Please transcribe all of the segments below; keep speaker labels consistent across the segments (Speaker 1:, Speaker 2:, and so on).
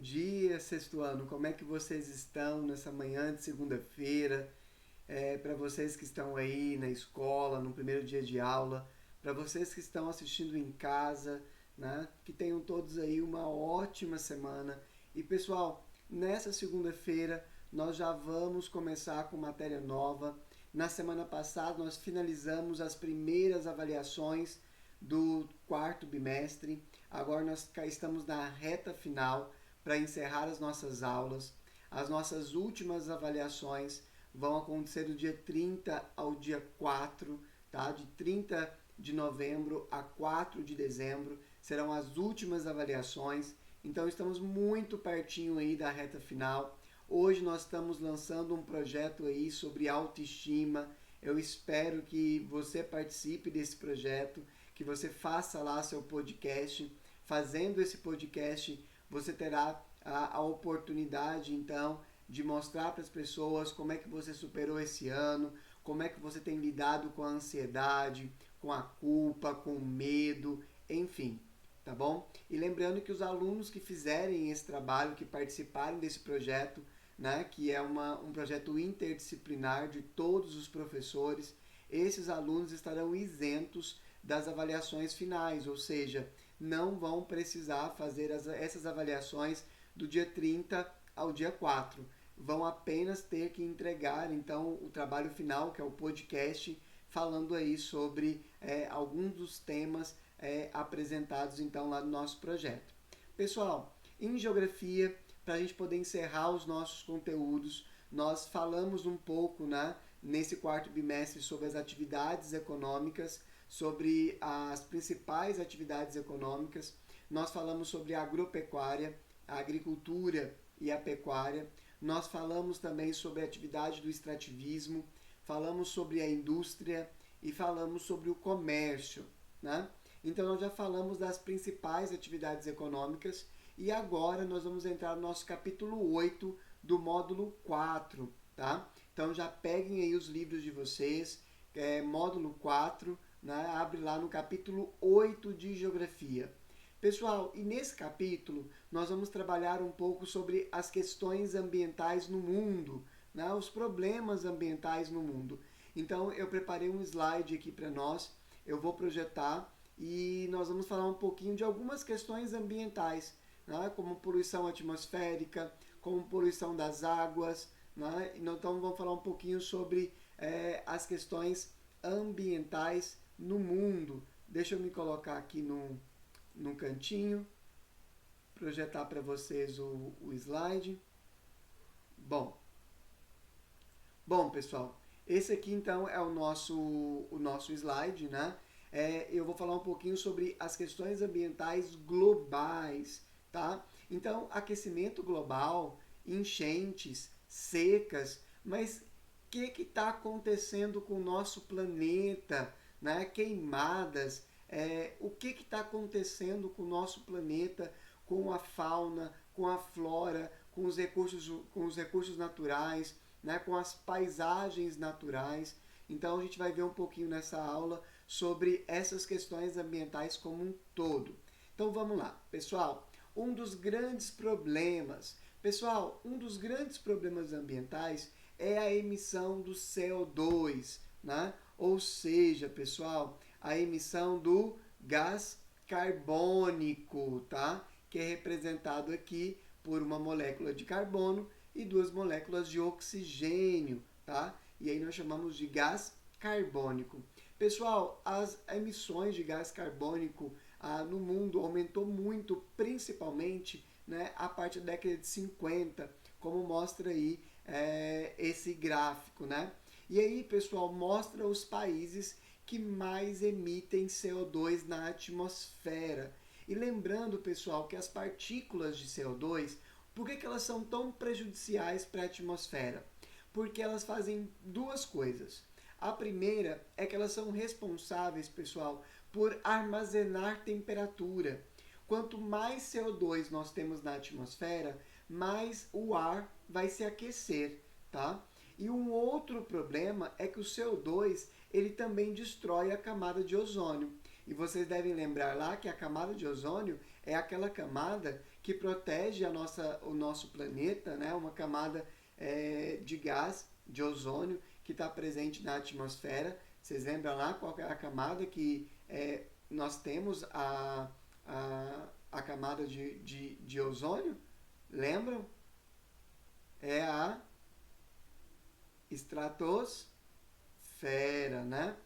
Speaker 1: dia, sexto ano. Como é que vocês estão nessa manhã de segunda-feira? Para vocês que estão aí na escola, no primeiro dia de aula, para vocês que estão assistindo em casa, né? Que tenham todos aí uma ótima semana. E pessoal, nessa segunda-feira nós já vamos começar com matéria nova. Na semana passada nós finalizamos as primeiras avaliações do quarto bimestre. Agora nós estamos na reta final para encerrar as nossas aulas. As nossas últimas avaliações vão acontecer do dia 30 ao dia 4, tá? De 30 de novembro a 4 de dezembro serão as últimas avaliações. Então estamos muito pertinho aí da reta final. Hoje nós estamos lançando um projeto aí sobre autoestima. Eu espero que você participe desse projeto, que você faça lá seu podcast. Fazendo esse podcast, você terá a oportunidade, então, de mostrar para as pessoas como é que você superou esse ano, como é que você tem lidado com a ansiedade, com a culpa, com o medo, enfim, tá bom? E lembrando que os alunos que fizerem esse trabalho, que participarem desse projeto, né, que é um projeto interdisciplinar de todos os professores, esses alunos estarão isentos das avaliações finais, ou seja, não vão precisar fazer essas avaliações do dia 30 ao dia 4. Vão apenas ter que entregar, então, o trabalho final, que é o podcast, falando aí sobre alguns dos temas apresentados, então, lá no nosso projeto. Pessoal, em geografia, para a gente poder encerrar os nossos conteúdos, nós falamos um pouco, né, nesse quarto bimestre sobre as atividades econômicas, sobre as principais atividades econômicas. Nós falamos sobre a agropecuária, a agricultura e a pecuária. Nós falamos também sobre a atividade do extrativismo, falamos sobre a indústria e falamos sobre o comércio, né? Então nós já falamos das principais atividades econômicas e agora nós vamos entrar no nosso capítulo 8 do módulo 4, tá? Então já peguem aí os livros de vocês, módulo 4, né? Abre lá no capítulo 8 de Geografia. Pessoal, e nesse capítulo nós vamos trabalhar um pouco sobre as questões ambientais no mundo, né? Os problemas ambientais no mundo. Então eu preparei um slide aqui para nós, eu vou projetar e nós vamos falar um pouquinho de algumas questões ambientais, né? Como poluição atmosférica, como poluição das águas, né? Então vamos falar um pouquinho sobre as questões ambientais no mundo. Deixa eu me colocar aqui num cantinho, projetar para vocês o slide. Bom, pessoal, esse aqui então é o nosso slide, né? Eu vou falar um pouquinho sobre as questões ambientais globais, tá? Então, aquecimento global, enchentes, secas, mas o que está acontecendo com o nosso planeta, né? Queimadas, o que está acontecendo com o nosso planeta, com a fauna, com a flora, com os recursos naturais, né, com as paisagens naturais. Então a gente vai ver um pouquinho nessa aula sobre essas questões ambientais como um todo. Então vamos lá, pessoal. Um dos grandes problemas ambientais é a emissão do CO2, né? Ou seja, pessoal, a emissão do gás carbônico, tá? Que é representado aqui por uma molécula de carbono e duas moléculas de oxigênio, tá? E aí nós chamamos de gás carbônico. Pessoal, as emissões de gás carbônico no mundo aumentou muito, principalmente, né, a partir da década de 50, como mostra aí esse gráfico, né? E aí, pessoal, mostra os países que mais emitem CO2 na atmosfera. E lembrando, pessoal, que as partículas de CO2, por que elas são tão prejudiciais para a atmosfera? Porque elas fazem duas coisas. A primeira é que elas são responsáveis, pessoal, por armazenar temperatura. Quanto mais CO2 nós temos na atmosfera, mais o ar vai se aquecer, tá? E um outro problema é que o CO2 ele também destrói a camada de ozônio. E vocês devem lembrar lá que a camada de ozônio é aquela camada que protege o nosso planeta, né? Uma camada de gás, de ozônio, que está presente na atmosfera. Vocês lembram lá qual é a camada que nós temos a camada de ozônio? Lembram? É a estratosfera, né?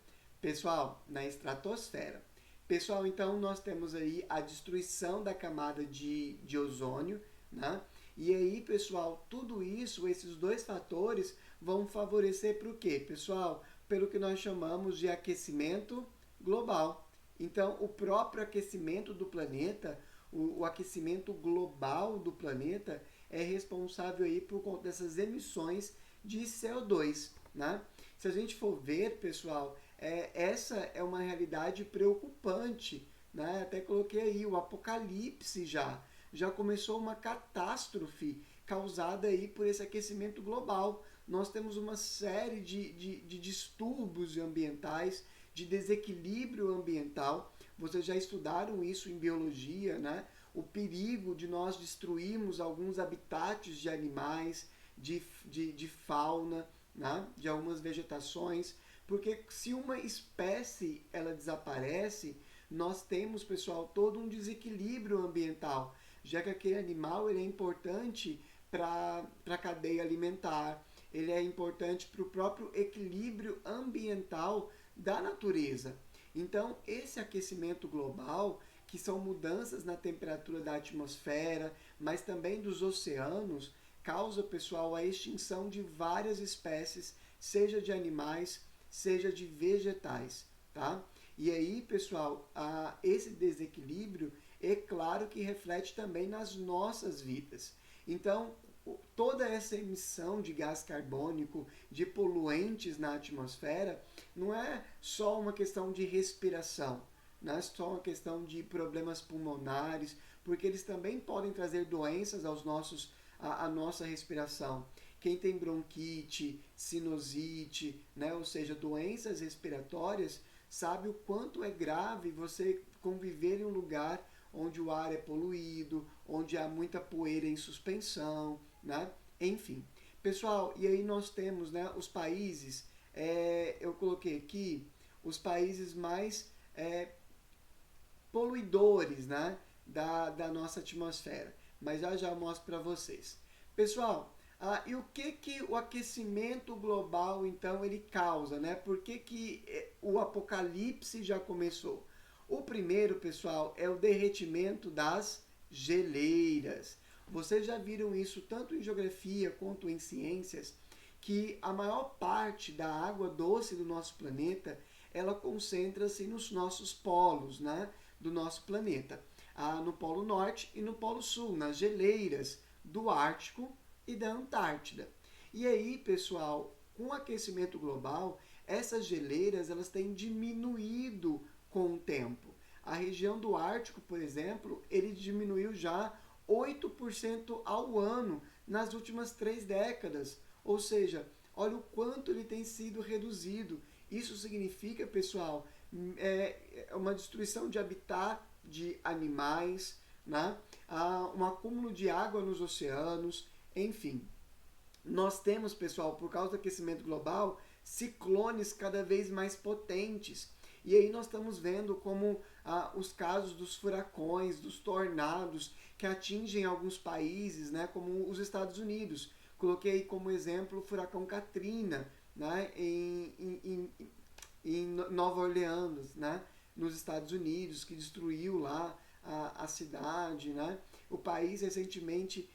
Speaker 1: Pessoal, na estratosfera. Pessoal, então nós temos aí a destruição da camada de ozônio, né? E aí, pessoal, tudo isso, esses dois fatores, vão favorecer para o quê, pessoal? Pelo que nós chamamos de aquecimento global. Então, o próprio aquecimento do planeta, o aquecimento global do planeta, é responsável aí por conta dessas emissões de CO2, né? Se a gente for ver, pessoal, essa é uma realidade preocupante, né? Até coloquei aí o apocalipse já começou uma catástrofe causada aí por esse aquecimento global. Nós temos uma série de distúrbios ambientais, de desequilíbrio ambiental. Vocês já estudaram isso em biologia, né? O perigo de nós destruirmos alguns habitats de animais, de fauna, né? De algumas vegetações, porque se uma espécie ela desaparece, nós temos, pessoal, todo um desequilíbrio ambiental, já que aquele animal ele é importante para a cadeia alimentar, ele é importante para o próprio equilíbrio ambiental da natureza. Então, esse aquecimento global, que são mudanças na temperatura da atmosfera, mas também dos oceanos, causa, pessoal, a extinção de várias espécies, seja de animais, seja de vegetais, tá? E aí, pessoal, esse desequilíbrio é claro que reflete também nas nossas vidas. Então, toda essa emissão de gás carbônico, de poluentes na atmosfera, não é só uma questão de respiração, não é só uma questão de problemas pulmonares, porque eles também podem trazer doenças à nossa respiração. Quem tem bronquite, sinusite, né, ou seja, doenças respiratórias, sabe o quanto é grave você conviver em um lugar onde o ar é poluído, onde há muita poeira em suspensão, né? Enfim. Pessoal, e aí nós temos, né, os países, eu coloquei aqui, os países mais poluidores, né, da nossa atmosfera. Mas já mostro para vocês. Pessoal, e o que o aquecimento global, então, ele causa, né? Por que o apocalipse já começou? O primeiro, pessoal, é o derretimento das geleiras. Vocês já viram isso tanto em geografia quanto em ciências, que a maior parte da água doce do nosso planeta, ela concentra-se nos nossos polos, né, do nosso planeta. No Polo Norte e no Polo Sul, nas geleiras do Ártico e da Antártida. E aí, pessoal, com o aquecimento global, essas geleiras elas têm diminuído com o tempo. A região do Ártico, por exemplo, ele diminuiu já 8% ao ano nas últimas 3 décadas. Ou seja, olha o quanto ele tem sido reduzido. Isso significa, pessoal, uma destruição de habitat de animais, né? Um acúmulo de água nos oceanos, enfim. Nós temos, pessoal, por causa do aquecimento global, ciclones cada vez mais potentes. E aí nós estamos vendo como os casos dos furacões, dos tornados, que atingem alguns países, né, como os Estados Unidos. Coloquei como exemplo o furacão Katrina, né, em Nova Orleans, né, nos Estados Unidos, que destruiu lá a cidade. Né. O país recentemente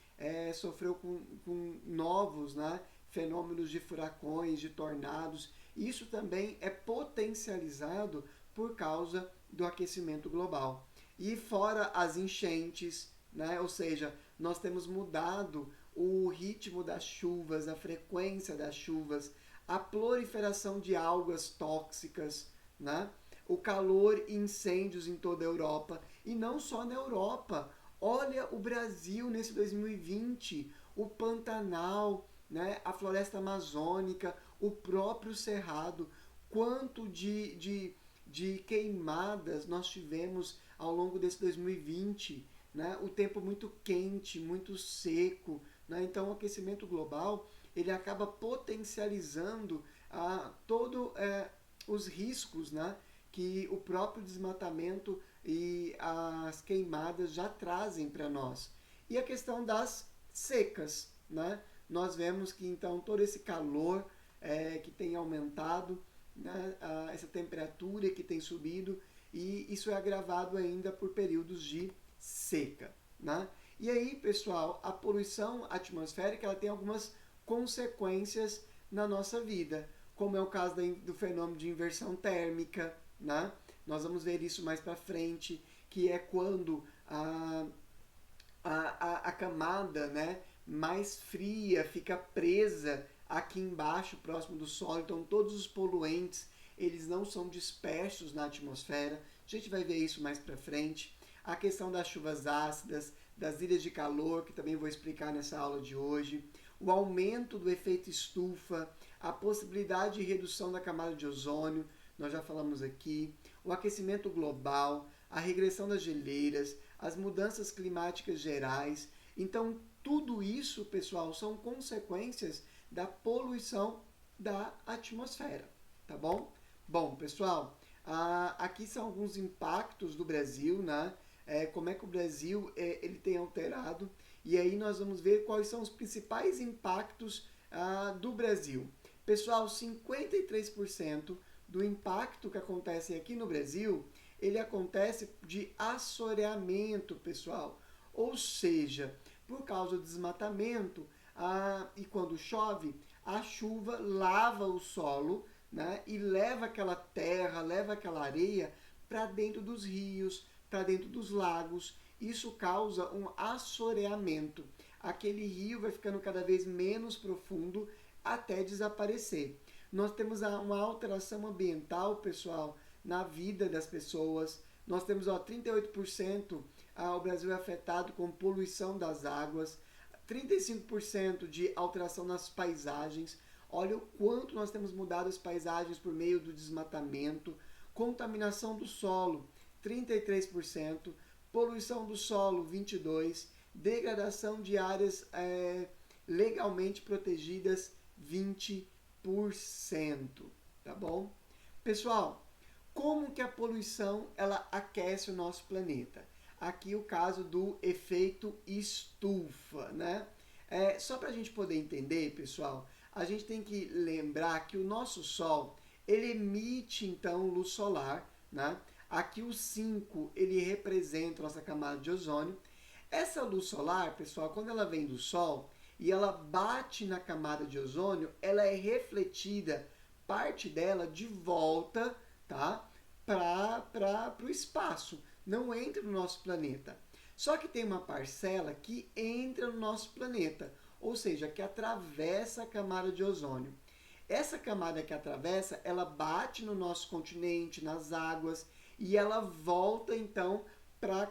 Speaker 1: sofreu com novos, né, fenômenos de furacões, de tornados. Isso também é potencializado por causa do aquecimento global. E fora as enchentes, né, ou seja, nós temos mudado o ritmo das chuvas, a frequência das chuvas, a proliferação de algas tóxicas, né, o calor e incêndios em toda a Europa. E não só na Europa. Olha o Brasil nesse 2020, o Pantanal, né, a floresta amazônica, o próprio Cerrado, quanto de de queimadas nós tivemos ao longo desse 2020, né? O tempo muito quente, muito seco, né? Então o aquecimento global ele acaba potencializando todos os riscos, né? Que o próprio desmatamento e as queimadas já trazem para nós. E a questão das secas, né? Nós vemos que então todo esse calor que tem aumentado, né? Essa temperatura que tem subido, e isso é agravado ainda por períodos de seca, né? E aí, pessoal, a poluição atmosférica ela tem algumas consequências na nossa vida, como é o caso do fenômeno de inversão térmica, né? Nós vamos ver isso mais para frente, que é quando a camada, né, mais fria fica presa aqui embaixo, próximo do solo. Então todos os poluentes eles não são dispersos na atmosfera. A gente vai ver isso mais para frente. A questão das chuvas ácidas, das ilhas de calor, que também vou explicar nessa aula de hoje. O aumento do efeito estufa, a possibilidade de redução da camada de ozônio, nós já falamos aqui. O aquecimento global, a regressão das geleiras, as mudanças climáticas gerais. Então, tudo isso, pessoal, são consequências da poluição da atmosfera, tá bom? Bom, pessoal, aqui são alguns impactos do Brasil, né? Como é que o Brasil ele tem alterado, e aí nós vamos ver quais são os principais impactos do Brasil. Pessoal, 53% do impacto que acontece aqui no Brasil, ele acontece de assoreamento, pessoal. Ou seja, por causa do desmatamento, e quando chove, a chuva lava o solo, né, e leva aquela terra, leva aquela areia para dentro dos rios, para dentro dos lagos. Isso causa um assoreamento. Aquele rio vai ficando cada vez menos profundo até desaparecer. Nós temos uma alteração ambiental, pessoal, na vida das pessoas. Nós temos 38% o Brasil é afetado com poluição das águas, 35% de alteração nas paisagens. Olha o quanto nós temos mudado as paisagens por meio do desmatamento. Contaminação do solo, 33%. Poluição do solo, 22%. Degradação de áreas legalmente protegidas, 20%. Tá bom? Pessoal, como que a poluição ela aquece o nosso planeta? Aqui o caso do efeito estufa, né? Só para a gente poder entender, pessoal, a gente tem que lembrar que o nosso Sol, ele emite, então, luz solar, né? Aqui o 5, ele representa a nossa camada de ozônio. Essa luz solar, pessoal, quando ela vem do Sol e ela bate na camada de ozônio, ela é refletida, parte dela, de volta, tá? Para o espaço. Não entra no nosso planeta. Só que tem uma parcela que entra no nosso planeta, ou seja, que atravessa a camada de ozônio. Essa camada que atravessa, ela bate no nosso continente, nas águas, e ela volta então para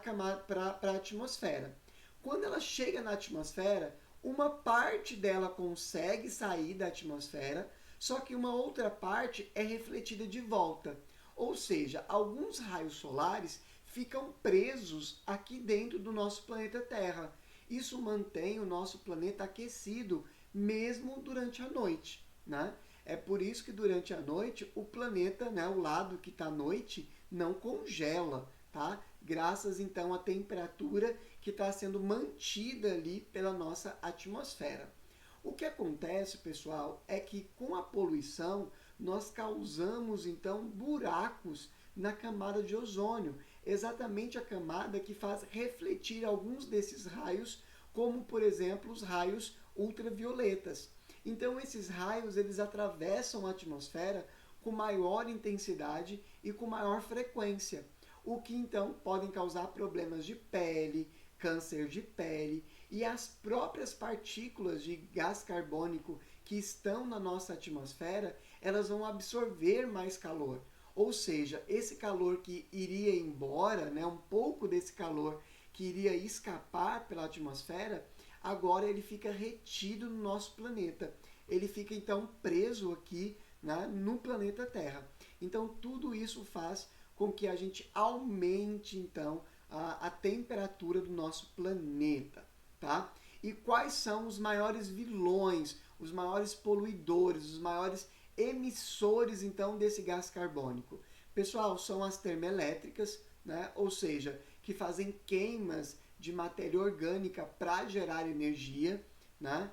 Speaker 1: a atmosfera. Quando ela chega na atmosfera, uma parte dela consegue sair da atmosfera, só que uma outra parte é refletida de volta. Ou seja, alguns raios solares ficam presos aqui dentro do nosso planeta Terra. Isso mantém o nosso planeta aquecido mesmo durante a noite, né? É por isso que durante a noite o planeta, né, o lado que está à noite, não congela, tá? Graças então à temperatura que está sendo mantida ali pela nossa atmosfera. O que acontece, pessoal, é que com a poluição nós causamos então buracos na camada de ozônio, exatamente a camada que faz refletir alguns desses raios, como por exemplo os raios ultravioletas. Então esses raios eles atravessam a atmosfera com maior intensidade e com maior frequência, o que então podem causar problemas de pele, câncer de pele, e as próprias partículas de gás carbônico que estão na nossa atmosfera, elas vão absorver mais calor. Ou seja, esse calor que iria embora, né, um pouco desse calor que iria escapar pela atmosfera, agora ele fica retido no nosso planeta. Ele fica então preso aqui né, no planeta Terra. Então tudo isso faz com que a gente aumente então a temperatura do nosso planeta, tá? E quais são os maiores vilões, os maiores poluidores, os maiores emissores então desse gás carbônico? Pessoal, são as termoelétricas, né? Ou seja, que fazem queimas de matéria orgânica para gerar energia, né?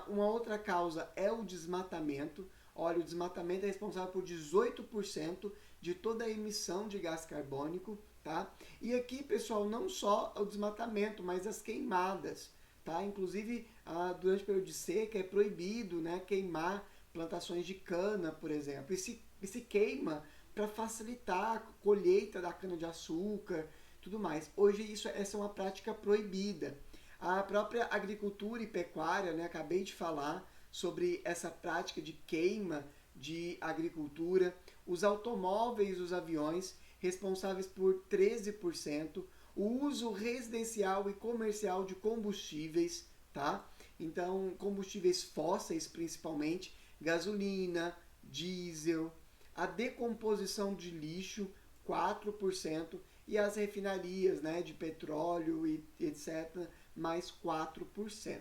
Speaker 1: Uma outra causa é o desmatamento. Olha, o desmatamento é responsável por 18% de toda a emissão de gás carbônico, tá? E aqui, pessoal, não só o desmatamento, mas as queimadas, tá? Inclusive, durante o período de seca é proibido, né, queimar plantações de cana, por exemplo. E se queima para facilitar a colheita da cana-de-açúcar, tudo mais. Hoje essa é uma prática proibida. A própria agricultura e pecuária, né, acabei de falar sobre essa prática de queima de agricultura. Os automóveis, os aviões, responsáveis por 13%. O uso residencial e comercial de combustíveis, tá? Então, combustíveis fósseis principalmente, gasolina, diesel, a decomposição de lixo, 4%, e as refinarias, né, de petróleo e etc., mais 4%,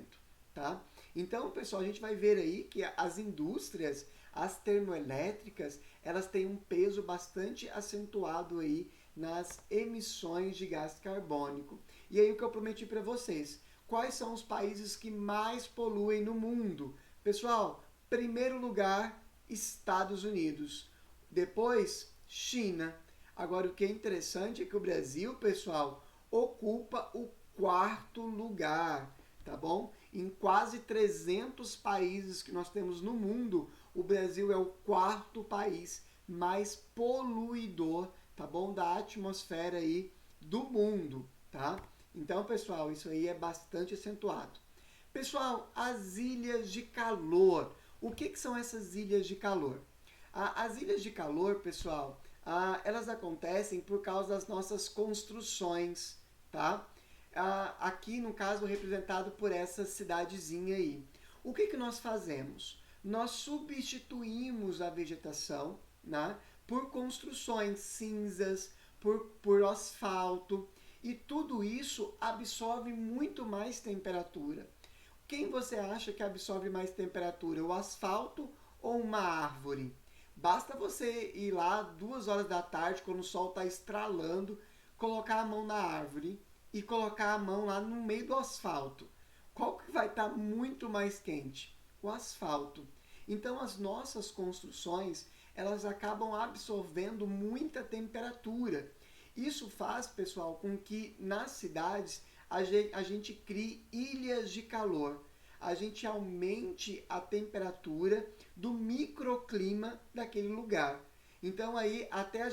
Speaker 1: tá? Então, pessoal, a gente vai ver aí que as indústrias, as termoelétricas, elas têm um peso bastante acentuado aí nas emissões de gás carbônico. E aí o que eu prometi para vocês, quais são os países que mais poluem no mundo? Pessoal, primeiro lugar, Estados Unidos. Depois, China. Agora, o que é interessante é que o Brasil, pessoal, ocupa o quarto lugar, tá bom? Em quase 300 países que nós temos no mundo, o Brasil é o quarto país mais poluidor, tá bom? Da atmosfera aí do mundo, tá? Então, pessoal, isso aí é bastante acentuado. Pessoal, as ilhas de calor. O que são essas ilhas de calor? As ilhas de calor, pessoal, elas acontecem por causa das nossas construções, tá? Aqui, no caso, representado por essa cidadezinha aí. O que nós fazemos? Nós substituímos a vegetação, né, por construções cinzas, por asfalto, e tudo isso absorve muito mais temperatura. Quem você acha que absorve mais temperatura, o asfalto ou uma árvore? Basta você ir lá 2 horas da tarde, quando o sol está estralando, colocar a mão na árvore e colocar a mão lá no meio do asfalto. Qual que vai estar muito mais quente? O asfalto. Então as nossas construções, elas acabam absorvendo muita temperatura. Isso faz, pessoal, com que nas cidades a gente crie ilhas de calor. A gente aumente a temperatura do microclima daquele lugar. Então aí até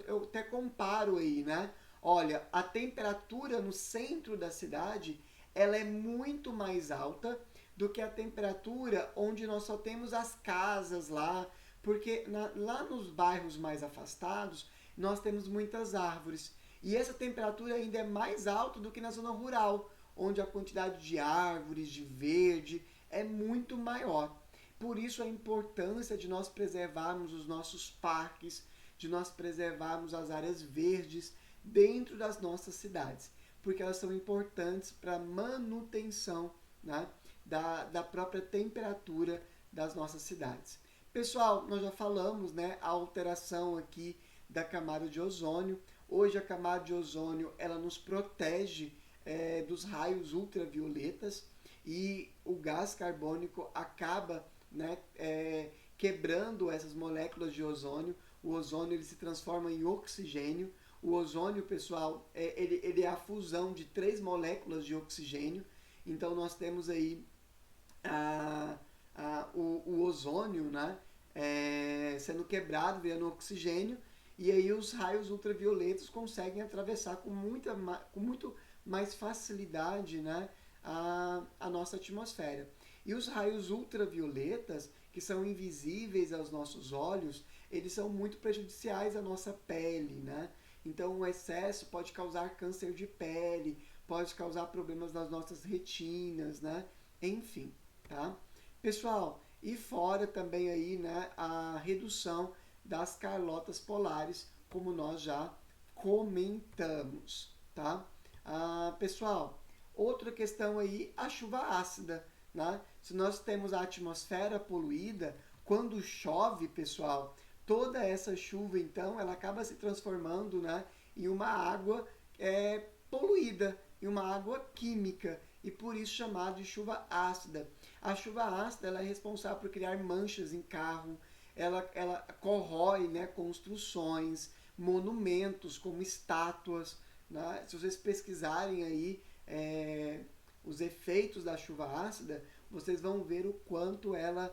Speaker 1: eu até comparo aí, né? Olha, a temperatura no centro da cidade, ela é muito mais alta do que a temperatura onde nós só temos as casas lá, porque lá nos bairros mais afastados, nós temos muitas árvores. E essa temperatura ainda é mais alta do que na zona rural, onde a quantidade de árvores, de verde, é muito maior. Por isso a importância de nós preservarmos os nossos parques, de nós preservarmos as áreas verdes dentro das nossas cidades, porque elas são importantes para a manutenção, né, da própria temperatura das nossas cidades. Pessoal, nós já falamos, né, a alteração aqui da camada de ozônio. Hoje a camada de ozônio ela nos protege dos raios ultravioletas, e o gás carbônico acaba, né, quebrando essas moléculas de ozônio. O ozônio ele se transforma em oxigênio. O ozônio, pessoal, ele é a fusão de 3 moléculas de oxigênio. Então nós temos aí o ozônio, né, sendo quebrado, virando oxigênio, e aí os raios ultravioletas conseguem atravessar com muito mais facilidade, né, a nossa atmosfera. E os raios ultravioletas, que são invisíveis aos nossos olhos, eles são muito prejudiciais à nossa pele, né? Então o excesso pode causar câncer de pele, pode causar problemas nas nossas retinas, né? Enfim, tá? Pessoal, e fora também aí, né, a redução das calotas polares, como nós já comentamos, tá? Pessoal, outra questão aí, a chuva ácida, né? Se nós temos a atmosfera poluída, quando chove, pessoal, toda essa chuva, então, ela acaba se transformando, né, em uma água poluída, em uma água química, e por isso chamada de chuva ácida. A chuva ácida ela é responsável por criar manchas em carro, ela corrói, né, construções, monumentos como estátuas. Né? Se vocês pesquisarem aí os efeitos da chuva ácida, vocês vão ver o quanto ela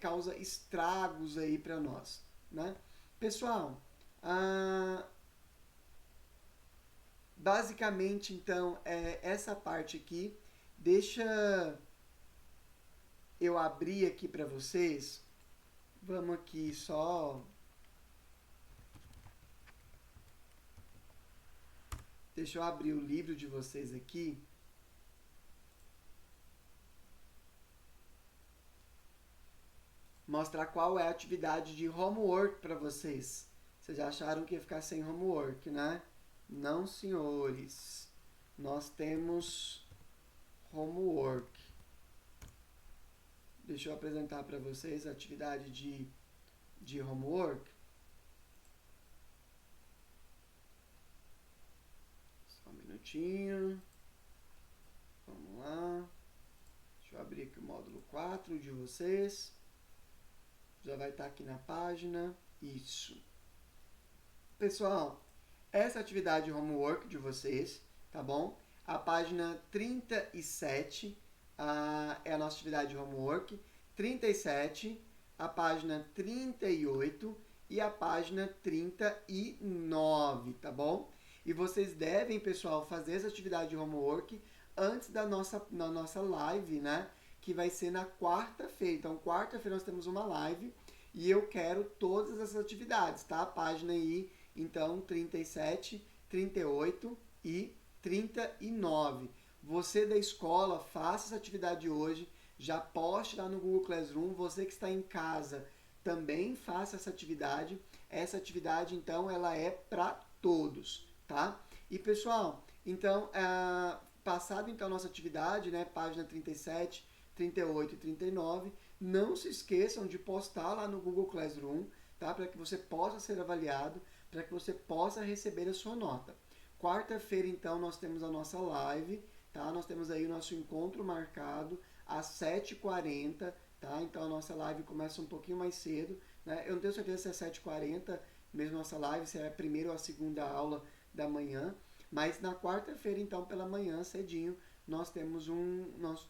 Speaker 1: causa estragos aí para nós. Né? Pessoal, basicamente, então, essa parte aqui. Deixa eu abrir aqui para vocês. Vamos aqui só. Deixa eu abrir o livro de vocês aqui. Mostrar qual é a atividade de homework para vocês. Vocês já acharam que ia ficar sem homework, né? Não, senhores. Nós temos homework. Deixa eu apresentar para vocês a atividade de homework. Só um minutinho. Vamos lá. Deixa eu abrir aqui o módulo 4 de vocês. Já vai estar aqui na página. Isso. Pessoal, essa atividade homework de vocês, tá bom? A página 37 é a nossa atividade homework. 37, a página 38 e a página 39, tá bom? E vocês devem, pessoal, fazer essa atividade homework antes da nossa live, né? Que vai ser na quarta-feira. Então, quarta-feira nós temos uma live e eu quero todas essas atividades, tá? A página aí, então, 37, 38 e 39. Você da escola, faça essa atividade hoje, já poste lá no Google Classroom. Você que está em casa, também faça essa atividade. Essa atividade, então, ela é para todos, tá? E, pessoal, então, passado então a nossa atividade, né, página 37, 38 e 39, não se esqueçam de postar lá no Google Classroom, tá? Para que você possa ser avaliado, para que você possa receber a sua nota. Quarta-feira, então, nós temos a nossa live, tá? Nós temos aí o nosso encontro marcado às 7h40, tá? Então, a nossa live começa um pouquinho mais cedo, né? Eu não tenho certeza se é 7h40 mesmo nossa live, se é a primeira ou a segunda aula da manhã, mas na quarta-feira, então, pela manhã, cedinho, nós temos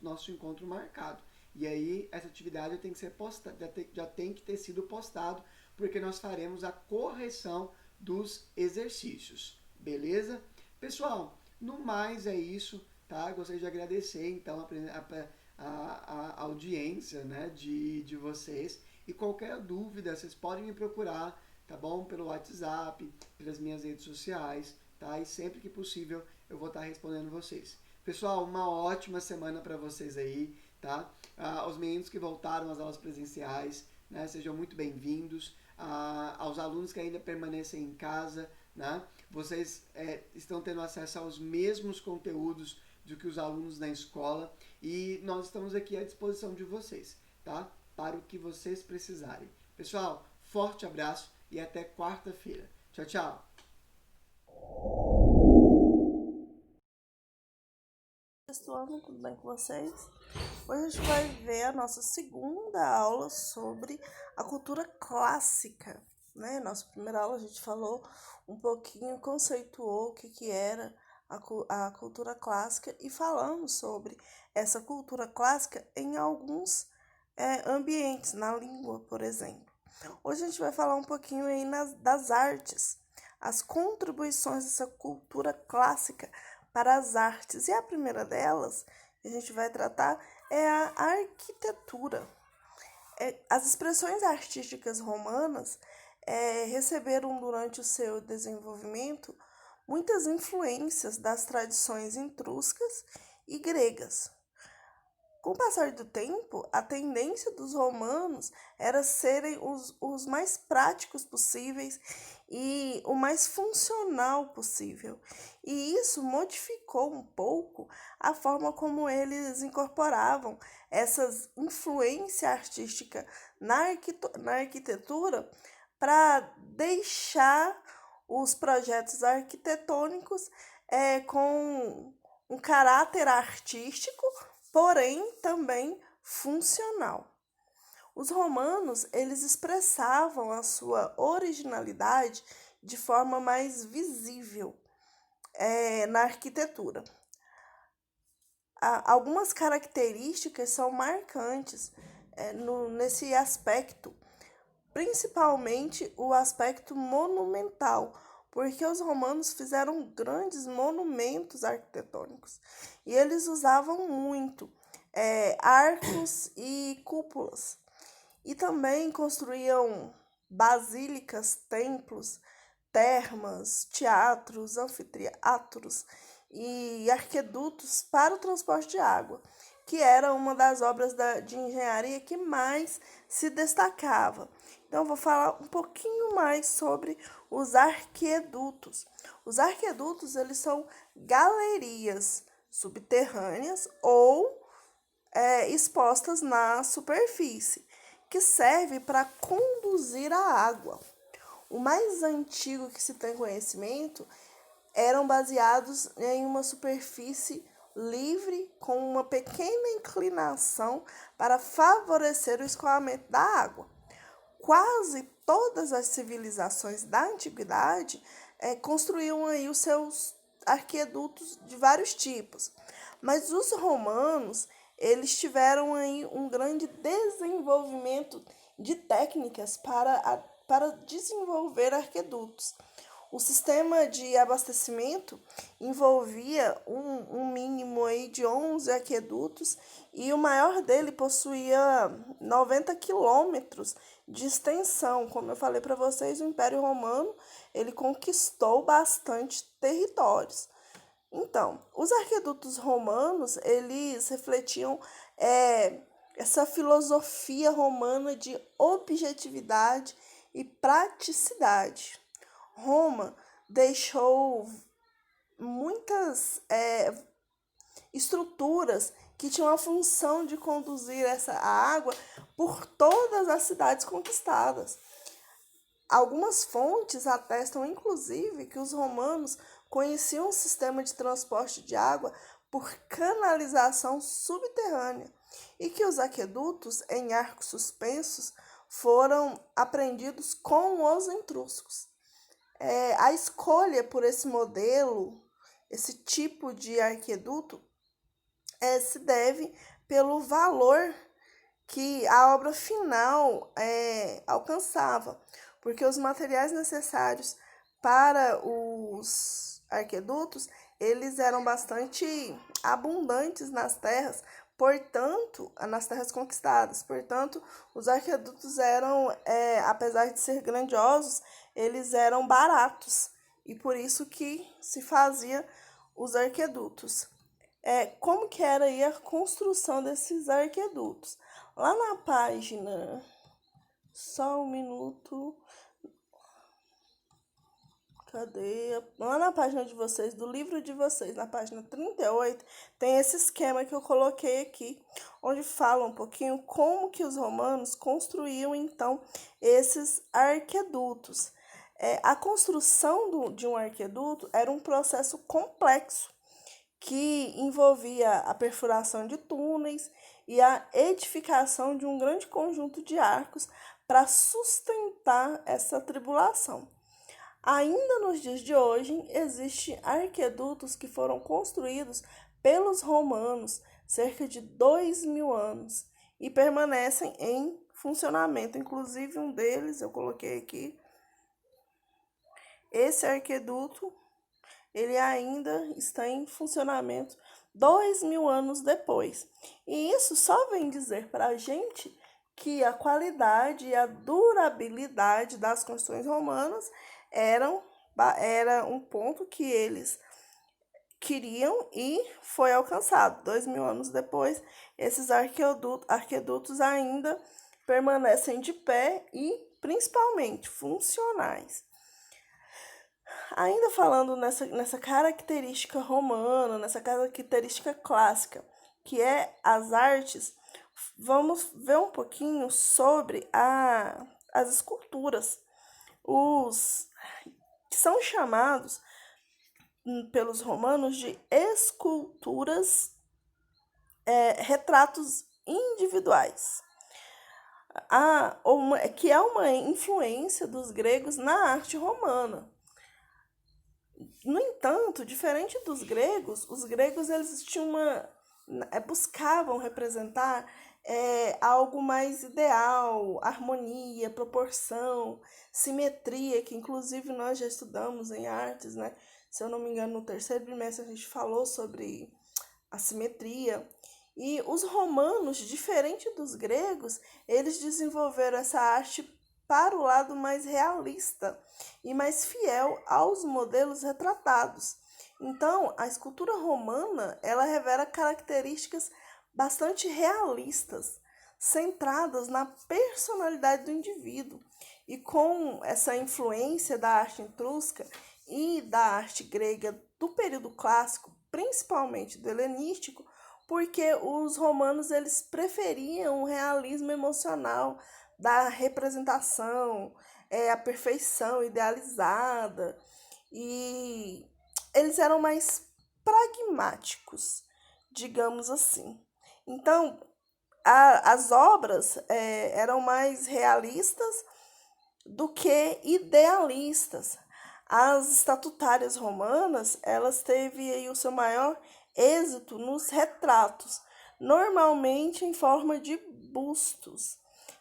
Speaker 1: nosso encontro marcado. E aí, essa atividade tem que ser postada, já tem que ter sido postado, porque nós faremos a correção dos exercícios. Beleza? Pessoal, no mais é isso, tá? Gostaria de agradecer, então, a audiência, né, de vocês. E qualquer dúvida, vocês podem me procurar, tá bom? Pelo WhatsApp, pelas minhas redes sociais, tá? E sempre que possível eu vou estar respondendo vocês. Pessoal, uma ótima semana para vocês aí, tá? Os meninos que voltaram às aulas presenciais, né? Sejam muito bem-vindos. Aos alunos que ainda permanecem em casa, né? Vocês estão tendo acesso aos mesmos conteúdos do que os alunos na escola e nós estamos aqui à disposição de vocês, tá? Para o que vocês precisarem. Pessoal, forte abraço e até quarta-feira. Tchau, tchau!
Speaker 2: Pessoal, tudo bem com vocês? Hoje a gente vai ver a nossa segunda aula sobre a cultura clássica, né? Nossa primeira aula a gente falou um pouquinho, conceituou o que era a cultura clássica e falamos sobre essa cultura clássica em alguns ambientes, na língua, por exemplo. Hoje a gente vai falar um pouquinho aí das artes, as contribuições dessa cultura clássica para as artes. E a primeira delas, que a gente vai tratar, é a arquitetura. As expressões artísticas romanas receberam durante o seu desenvolvimento muitas influências das tradições etruscas e gregas. Com o passar do tempo, a tendência dos romanos era serem os mais práticos possíveis e o mais funcional possível. E isso modificou um pouco a forma como eles incorporavam essas influência artística na arquitetura para deixar os projetos arquitetônicos com um caráter artístico, porém também funcional. Os romanos, eles expressavam a sua originalidade de forma mais visível na arquitetura. Algumas características são marcantes nesse aspecto, principalmente o aspecto monumental, porque os romanos fizeram grandes monumentos arquitetônicos e eles usavam muito arcos e cúpulas. E também construíam basílicas, templos, termas, teatros, anfiteatros e arquedutos para o transporte de água, que era uma das obras de engenharia que mais se destacava. Então, eu vou falar um pouquinho mais sobre os arquedutos. Os arquedutos, eles são galerias subterrâneas ou expostas na superfície, que serve para conduzir a água. O mais antigo que se tem conhecimento eram baseados em uma superfície livre com uma pequena inclinação para favorecer o escoamento da água. Quase todas as civilizações da antiguidade construíam aí os seus arquedutos de vários tipos, mas os romanos eles tiveram aí um grande desenvolvimento de técnicas para desenvolver arquedutos. O sistema de abastecimento envolvia um mínimo aí de 11 aquedutos e o maior dele possuía 90 quilômetros de extensão. Como eu falei para vocês, o Império Romano ele conquistou bastante territórios. Então, os arquedutos romanos eles refletiam essa filosofia romana de objetividade e praticidade. Roma deixou muitas estruturas que tinham a função de conduzir essa água por todas as cidades conquistadas. Algumas fontes atestam, inclusive, que os romanos conheciam um sistema de transporte de água por canalização subterrânea e que os aquedutos em arcos suspensos foram aprendidos com os etruscos. A escolha por esse modelo, esse tipo de arqueduto, se deve pelo valor que a obra final alcançava, porque os materiais necessários para os arquedutos eles eram bastante abundantes nas terras, portanto, nas terras conquistadas. Portanto, os arquedutos eram, apesar de ser grandiosos, eles eram baratos e por isso que se fazia os arquedutos. Como que era aí a construção desses arquedutos? Lá na página, só um minuto, cadê? Lá na página de vocês, do livro de vocês, na página 38, tem esse esquema que eu coloquei aqui, onde fala um pouquinho como que os romanos construíam, então, esses arquedutos. A construção de um arqueduto era um processo complexo, que envolvia a perfuração de túneis e a edificação de um grande conjunto de arcos para sustentar essa tribulação. Ainda nos dias de hoje, existem arquedutos que foram construídos pelos romanos cerca de 2.000 anos e permanecem em funcionamento. Inclusive, um deles eu coloquei aqui. Esse arqueduto, ele ainda está em funcionamento 2.000 anos depois. E isso só vem dizer para a gente que a qualidade e a durabilidade das construções romanas era um ponto que eles queriam e foi alcançado. 2000 anos depois, esses arquedutos ainda permanecem de pé e principalmente funcionais. Ainda falando nessa característica romana, nessa característica clássica, que é as artes, vamos ver um pouquinho sobre as esculturas, os que são chamados pelos romanos de esculturas, retratos individuais, que é uma influência dos gregos na arte romana. No entanto, diferente dos gregos, os gregos eles buscavam representar algo mais ideal, harmonia, proporção, simetria, que inclusive nós já estudamos em artes, né? Se eu não me engano, no terceiro bimestre a gente falou sobre a simetria. E os romanos, diferente dos gregos, eles desenvolveram essa arte para o lado mais realista e mais fiel aos modelos retratados. Então, a escultura romana, ela revela características bastante realistas, centradas na personalidade do indivíduo. E com essa influência da arte etrusca e da arte grega do período clássico, principalmente do helenístico, porque os romanos eles preferiam o realismo emocional da representação, a perfeição idealizada, e eles eram mais pragmáticos, digamos assim. Então, as obras eram mais realistas do que idealistas. As estatutárias romanas, elas teve aí o seu maior êxito nos retratos, normalmente em forma de bustos,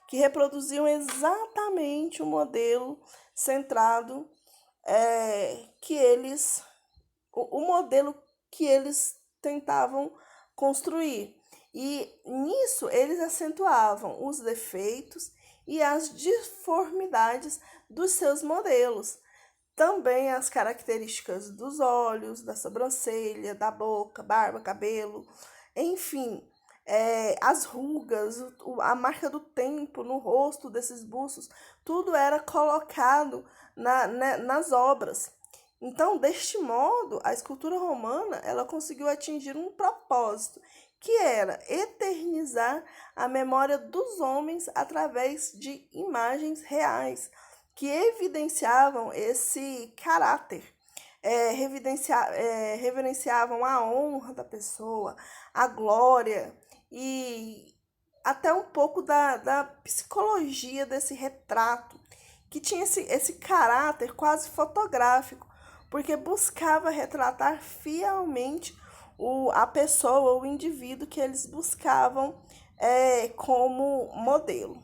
Speaker 2: que reproduziam exatamente o modelo centrado o modelo que eles tentavam construir. E nisso eles acentuavam os defeitos e as deformidades dos seus modelos. Também as características dos olhos, da sobrancelha, da boca, barba, cabelo, enfim, as rugas, a marca do tempo no rosto desses bustos, tudo era colocado nas obras. Então, deste modo, a escultura romana ela conseguiu atingir um propósito, que era eternizar a memória dos homens através de imagens reais, que evidenciavam esse caráter, reverenciavam a honra da pessoa, a glória e até um pouco da psicologia desse retrato, que tinha esse caráter quase fotográfico, porque buscava retratar fielmente a pessoa, o indivíduo que eles buscavam como modelo.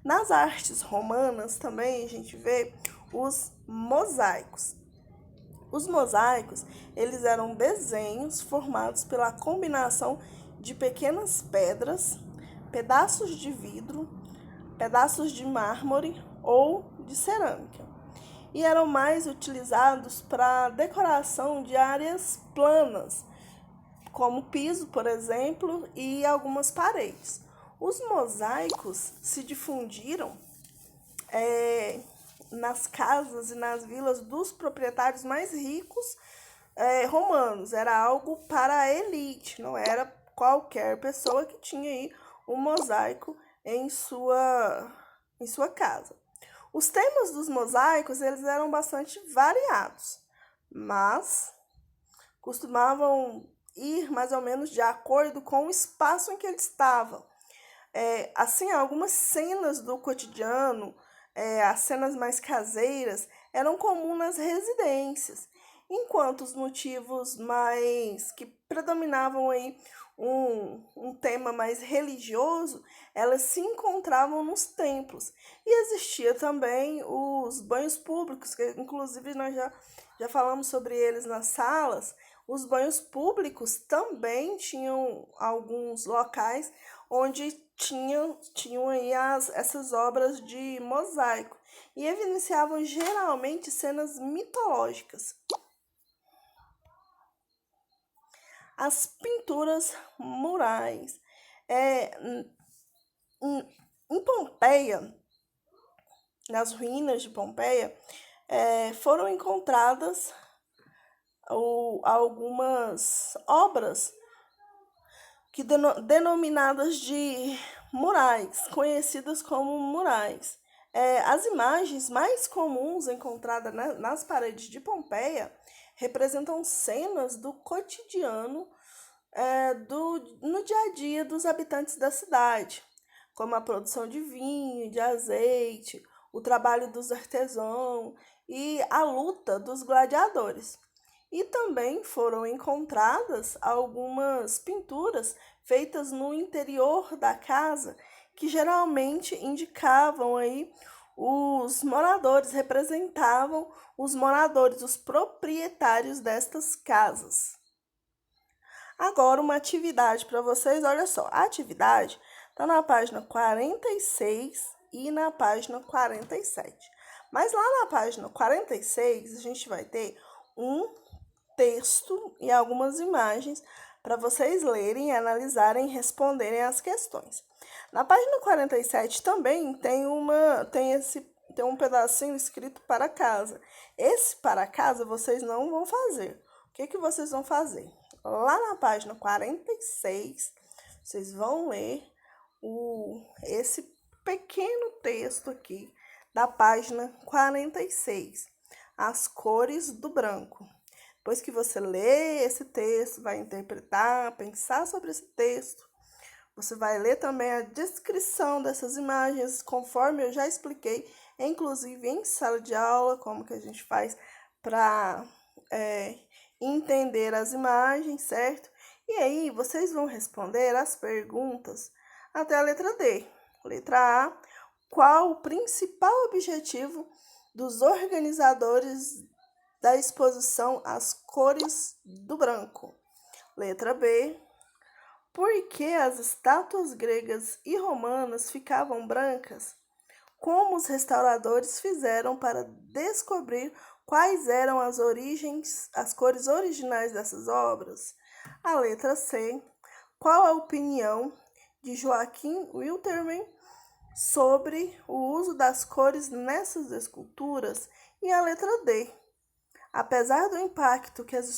Speaker 2: Nas artes romanas também a gente vê os mosaicos. Os mosaicos, eles eram desenhos formados pela combinação de pequenas pedras, pedaços de vidro, pedaços de mármore ou de cerâmica. E eram mais utilizados para decoração de áreas planas, como piso, por exemplo, e algumas paredes. Os mosaicos se difundiram nas casas e nas vilas dos proprietários mais ricos romanos. Era algo para a elite, não era qualquer pessoa que tinha aí um mosaico em sua casa. Os temas dos mosaicos eles eram bastante variados, mas costumavam ir mais ou menos de acordo com o espaço em que eles estavam. Assim, algumas cenas do cotidiano, as cenas mais caseiras, eram comuns nas residências, enquanto os motivos mais que predominavam aí um tema mais religioso, elas se encontravam nos templos. E existia também os banhos públicos, que inclusive nós já falamos sobre eles nas salas. Os banhos públicos também tinham alguns locais onde tinham aí essas obras de mosaico e evidenciavam geralmente cenas mitológicas. as pinturas murais. Em Pompeia, nas ruínas de Pompeia, foram encontradas algumas obras que denominadas de murais, conhecidas como murais. As imagens mais comuns encontradas nas paredes de Pompeia representam cenas do cotidiano no dia a dia dos habitantes da cidade, como a produção de vinho, de azeite, o trabalho dos artesãos e a luta dos gladiadores. E também foram encontradas algumas pinturas feitas no interior da casa, que geralmente indicavam aí os moradores, representavam os moradores, os proprietários destas casas. Agora, uma atividade para vocês, olha só, a atividade está na página 46 e na página 47. Mas lá na página 46, a gente vai ter um texto e algumas imagens para vocês lerem, analisarem e responderem as questões. Na página 47 também tem um pedacinho escrito para casa. Esse para casa vocês não vão fazer. O que vocês vão fazer? Lá na página 46, vocês vão ler esse pequeno texto aqui da página 46, as cores do branco. Depois que você lê esse texto, vai interpretar, pensar sobre esse texto, você vai ler também a descrição dessas imagens, conforme eu já expliquei, inclusive em sala de aula, como que a gente faz para entender as imagens, certo? E aí, vocês vão responder as perguntas até a letra D. Letra A, qual o principal objetivo dos organizadores da exposição As Cores do Branco? Letra B, por que as estátuas gregas e romanas ficavam brancas? Como os restauradores fizeram para descobrir quais eram as cores originais dessas obras? A letra C, qual a opinião de Joaquim Wiltermann sobre o uso das cores nessas esculturas? E a letra D, apesar do impacto que as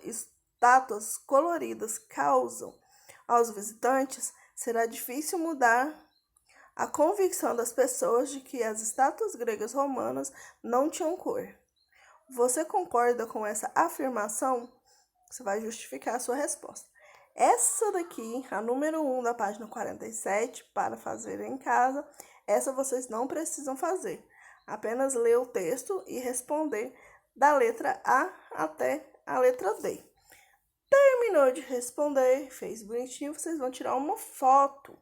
Speaker 2: estátuas coloridas causam aos visitantes, será difícil mudar a convicção das pessoas de que as estátuas gregas romanas não tinham cor. Você concorda com essa afirmação? Você vai justificar a sua resposta. Essa daqui, a número 1 da página 47, para fazer em casa, essa vocês não precisam fazer. Apenas ler o texto e responder da letra A até a letra D. Terminou de responder, fez bonitinho, vocês vão tirar uma foto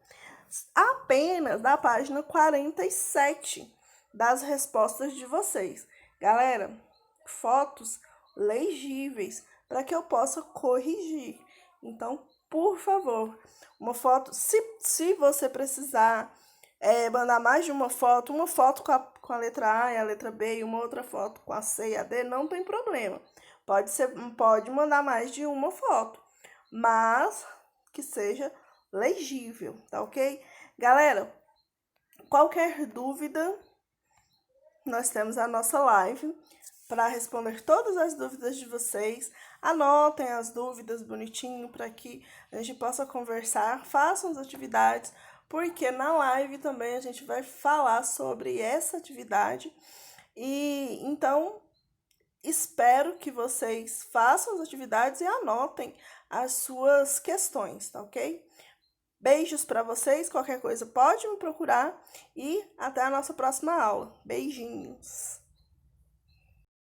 Speaker 2: apenas da página 47 das respostas de vocês. Galera, fotos legíveis para que eu possa corrigir. Então, por favor, uma foto, se você precisar mandar mais de uma foto com a letra A e a letra B e uma outra foto com a C e a D, não tem problema. Pode mandar mais de uma foto, mas que seja legível, tá ok? Galera, qualquer dúvida, nós temos a nossa live para responder todas as dúvidas de vocês. Anotem as dúvidas bonitinho para que a gente possa conversar, façam as atividades, porque na live também a gente vai falar sobre essa atividade. E então, espero que vocês façam as atividades e anotem as suas questões, tá ok? Beijos para vocês, qualquer coisa pode me procurar e até a nossa próxima aula. Beijinhos!